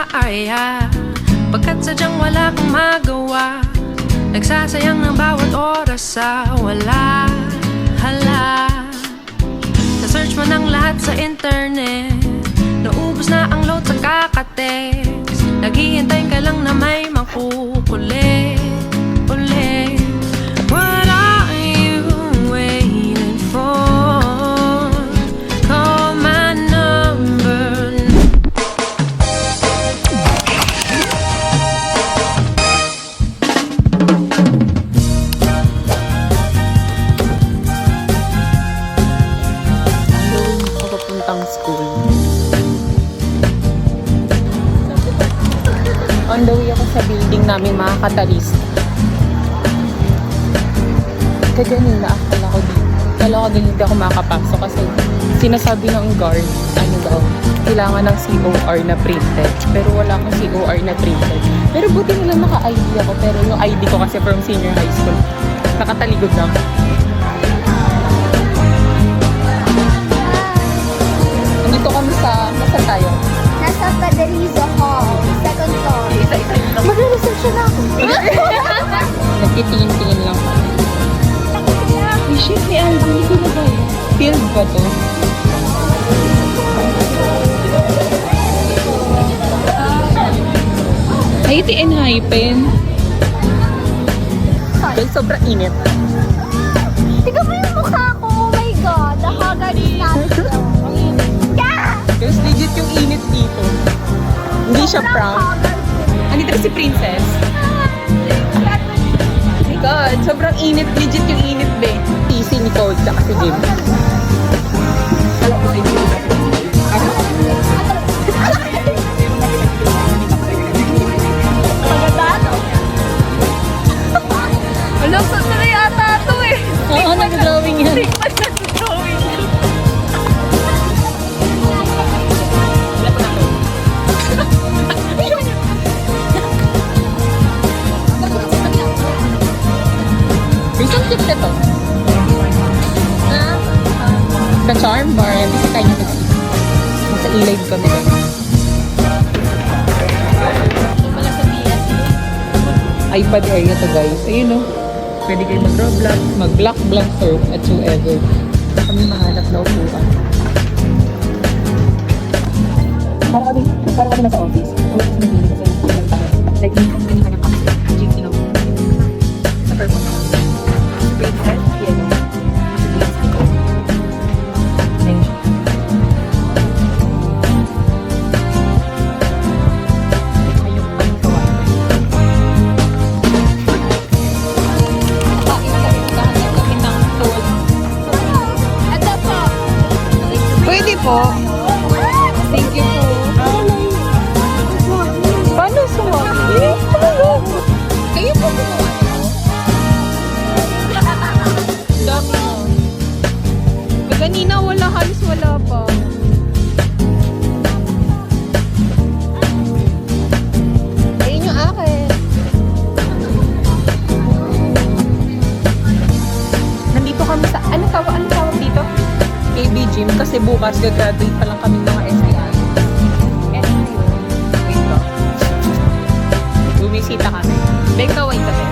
umaaya, pagkat sadyang wala kang magawa. Nagsasayang ng bawat oras sa wala. Hala, na-search mo ng lahat sa internet, naubos na ang load sa kakatext. Naghihintay ka lang na may makukulit ulit. What are you waiting for? Call my number. Papuntang school. On the way ako sa building namin, mga katalista. Kaganina, akala ko din hindi ako makapasok kasi sinasabi ng guard, ano daw, kailangan ng COR na printed. Pero wala akong COR na printed. Pero buti nila naka-ID ako, pero yung ID ko kasi from senior high school, nakataligod lang. Nandito kami sa, nasa tayo? Nasa Padarizo Hall, second floor. Mag-reception ako. Nagtitingin-tingin lang kami. Ay, shit, may album. Hindi na ba yun? Field ba to? Ay, TN Hypen. Guys, sobrang init. Tignan mo yung mukha ko. Oh my God. The haggard is natural. Yeah! Guys, legit yung init dito. Hindi siya prank. Andito si Princess. Oh my God, sobrang init. Legit yung init, be. PC ni Cole, tsaka si Jim. Alam, sasara yata ito eh. Oo, nag-drawing yan. Isang tip na to. Sa charm bar, hindi sa kanya kasi. Sa e-live kami. iPad area to guys. Ayun o. Pwede kayo mag-Roblox, mag-Block surf, at whoever. Kami mahanap na upuan. Para kami nasa office. Like, hindi ka na kasi. You know. Sa purpose. Princess, yan o. Ayun siya. Ayun kami sa wifi. Kami ng tool. Ito po. Pwede po. Thank you po. Paano sumali? Kayo po gumawa nito? Dami mo. Kanina wala, halos wala pa. Ayun yung akin. Nandito kami sa, ano tawag dito? KB Gym kasi bukas gagraduate pa lang kami mga STI. Wait ba? Bumisita kami. Beg ka, wait kami.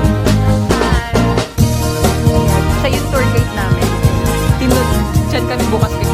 Siya yung tour guide namin. Chat kami bukas kay